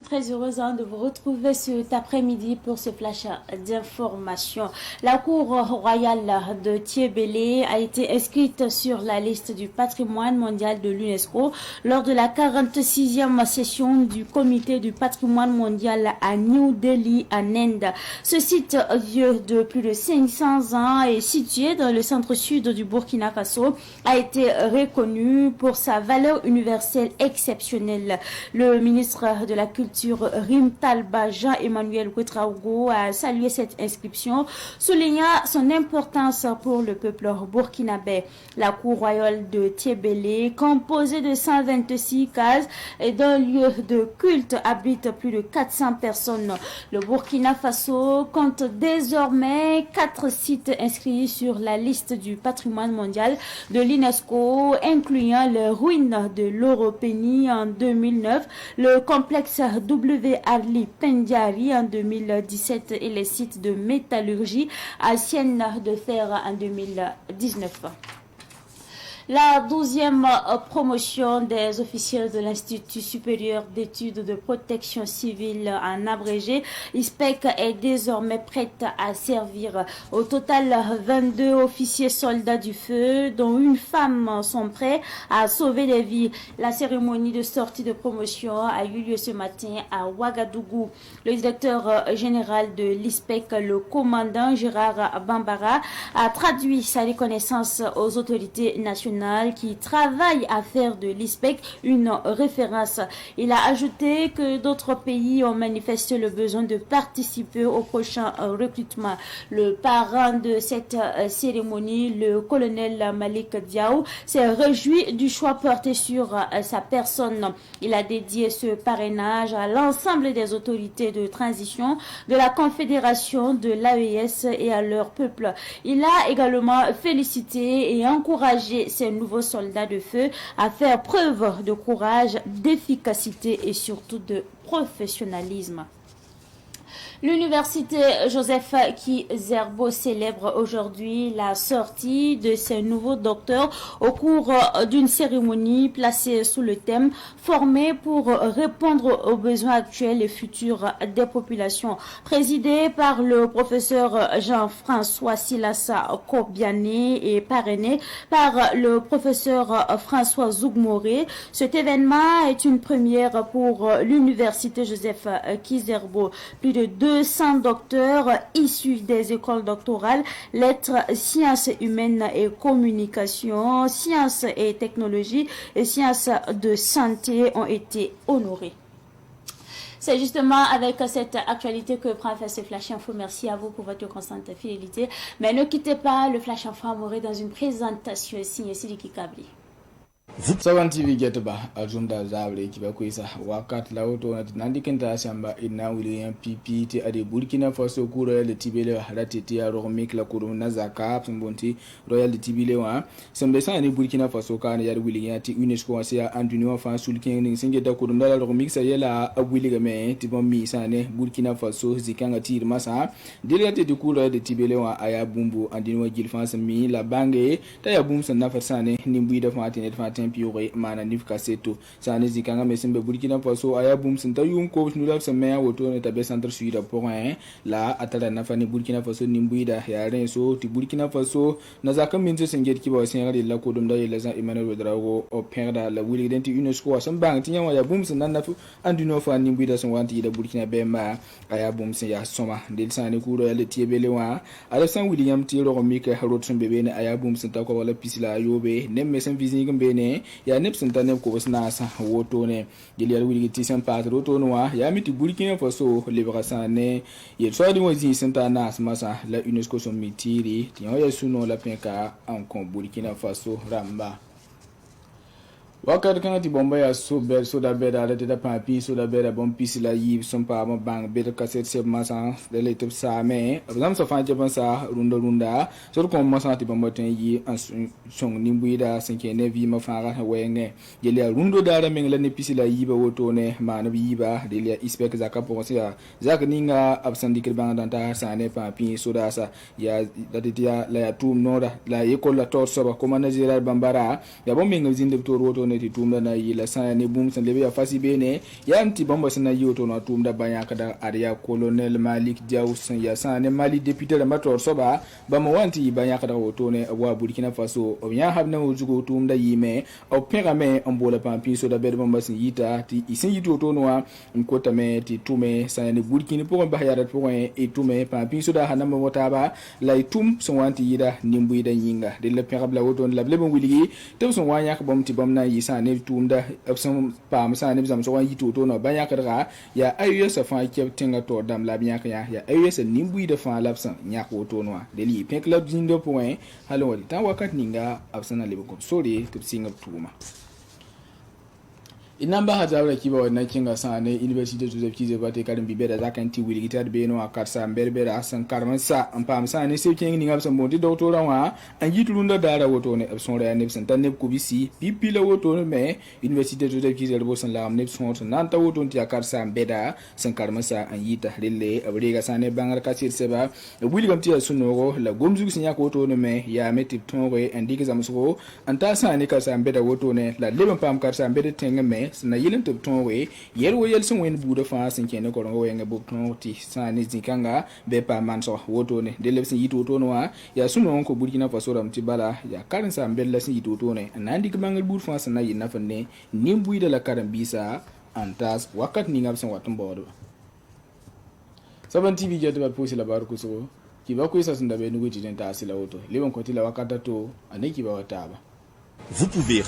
très heureuse de vous retrouver cet après-midi pour ce flash d'informations. La Cour royale de Thiébélé a été inscrite sur la liste du patrimoine mondial de l'UNESCO lors de la 46e session du Comité du patrimoine mondial à New Delhi, en Inde. Ce site, vieux de plus de 500 ans et situé dans le centre-sud du Burkina Faso, a été reconnu pour sa valeur universelle exceptionnelle. Le ministre de la Culture, Rim Talba Jean-Emmanuel Ouedraogo, a salué cette inscription, soulignant son importance pour le peuple burkinabé. La Cour royale de Thiébélé, composée de 126 cases et d'un lieu de culte, abrite plus de 400 personnes. Le Burkina Faso compte désormais 4 sites inscrits sur la liste du patrimoine mondial de l'UNESCO, incluant les ruines de l'Europénie en 2009, le complexe W. Arli Pendiari en 2017 et les sites de métallurgie à Sienne de Fer en 2019. La 12e promotion des officiers de l'Institut supérieur d'études de protection civile en abrégé, ISPEC, est désormais prête à servir. Au total, 22 officiers soldats du feu, dont une femme, sont prêts à sauver des vies. La cérémonie de sortie de promotion a eu lieu ce matin à Ouagadougou. Le directeur général de l'ISPEC, le commandant Gérard Bambara, a traduit sa reconnaissance aux autorités nationales qui travaille à faire de l'ISPEC une référence. Il a ajouté que d'autres pays ont manifesté le besoin de participer au prochain recrutement. Le parrain de cette cérémonie, le colonel Malik Diaw, s'est réjoui du choix porté sur sa personne. Il a dédié ce parrainage à l'ensemble des autorités de transition de la Confédération de l'AES et à leur peuple. Il a également félicité et encouragé ces nouveaux soldats de feu à faire preuve de courage, d'efficacité et surtout de professionnalisme. L'université Joseph Kizerbo célèbre aujourd'hui la sortie de ses nouveaux docteurs au cours d'une cérémonie placée sous le thème « Formés pour répondre aux besoins actuels et futurs des populations », présidée par le professeur Jean-François Silassa Kobiané et parrainé par le professeur François Zougmoré. Cet événement est une première pour l'université Joseph Kizerbo. Plus de 200 docteurs issus des écoles doctorales, lettres, sciences humaines et communication, sciences et technologies et sciences de santé ont été honorés. C'est justement avec cette actualité que prend fait ce Flash Info. Merci à vous pour votre constante fidélité. Mais ne quittez pas, le Flash Info mourrait dans une présentation signée Sidiki Kabli. Sawan TV getba ajunda zabre kiba kuisa wakat lauto na nandi kenta shamba ina William PPT ade Burkina Faso ku Royal Tibele harati tia romik la kuru na zaka mbonti Royal Tibele wa sembe sa ni Burkina Faso kan ya William ti UNESCO asia Antonio fa sulken ning singe da kuru ndala romik sa yela abwili game tibon mi sane Burkina Faso zikanga tir masa dilate di ku Royal Tibele wa aya bumbu andino gilfans mi la bange ta ya bum sa nafa sane nimbu da fatine fatin piore mana nifka seto sane zikanga mesembe Burkina Faso aya bum sinta yum ko nula semea woto ne tabe centre suida point la atala na fani Burkina Faso nimbuida yaren so ti Burkina Faso na zaka minze senget ki ba senga la ko dum da yela san Emmanuel Ouedraogo o perda la wili denti UNESCO asan bang tinya wa ya bum sin nan nafu andino fa nimbuida son wanti da Burkina Bema aya bum sin ya soma del sane ku Royal Tibele wa ala san William Tiro Mika Harotson bebe ne aya bum sin ta ko wala pisila yobe nem mesen vising bene ya nepsin ta nep ko wasna sa woto ne giliyar wili ti san patro to noa ya miti Burkina Faso libération ne ye tsodi wazi senta na masa la UNESCO son mitiri ti ya suno la penka en kon Burkina Faso ramba wakati kan ti bomba ya so da beda da ta papi so da beda bom pisi la yi son pa ma bang beda kaset se masa de le tip sa me ram so fa je ban sa runda so ko masa ti bomba ten yi an song nimbuida senke ne vi ma fa ga wenge je le rundo da ra meng la ne pisi la yi ba woto ne ma na bi ba de le ispek zaka po ya zaka ninga absan dikir bang dan ta sa ne papi so da sa ya da dia la ya tum no da la yeko la tor so ba ko manajera bambara ya bom meng zinde to woto ne ti tumda na yila sana ne bum san lebe ya fasi bene ya anti bomba sana yoto na tumda banya kada aria colonel Malik Diaw san ya sana ne Mali député da mator soba ba mo wanti banya kada woto ne wa Burkina Faso o nya habna wujugo tumda yime o pegame ambola pampi so da be bomba sin yita ti isin yito to no nkota me ti tume sana ne Burkina pour ba yara pour e tume pampi so da hanama wotaba lay tum son wanti yida nimbu da yinga de le pegabla woto la blebon wiligi te son wanya ka bom ti bom na yisa ne tumda son pam sa ne zam so wan yito to no banya ka ya ayu sa fa ke tinga to dam la binya ka ya ayu sa nimbu da fa lapsan nya ko to no de li pen club jindo point halo wali tan wakat ninga absana lebe ko sori to singa tuma inamba hajawra kiba wannan kinga sa ne university Joseph Kize ba te karin bibe da zakan ti wili gitar be no akarsa berbere asan karman sa an pam sa ne sai kin ninga san bondi doctoran wa an yi tulunda dara woto ne son re ne san tan ne ko bisi pipi la woto ne me university Joseph Kize bo san la am ne son nan ta woto ti akarsa beda san karman sa an yi ta rille abre ga sa ne bangar ka sir seba wili gam ti suno la gomzu sinya ko woto ne me ya metip tongo en digi zamso an ta sa ne ka sa beda woto ne la leben pam karsa beda tenga me na yilin to tonwe yerwo yelsin wen buda fa sin kene ko ngo wenga bu tonti sani zikanga be pa manso woto ne de lebsin yito to no ya suno ko Burkina Faso ram tibala ya karin sa mbella sin yito to ne nandi gmangal bur fa sana yina fanne nimbu de la karam bisa antas wakat ni ngam san watun bodo Saban TV jado ba posi labaru ko so ki ba ko isa sun da be nugo jiden ta asila woto lebon ko tila wakata to aneki ba wata ba. Vous pouvez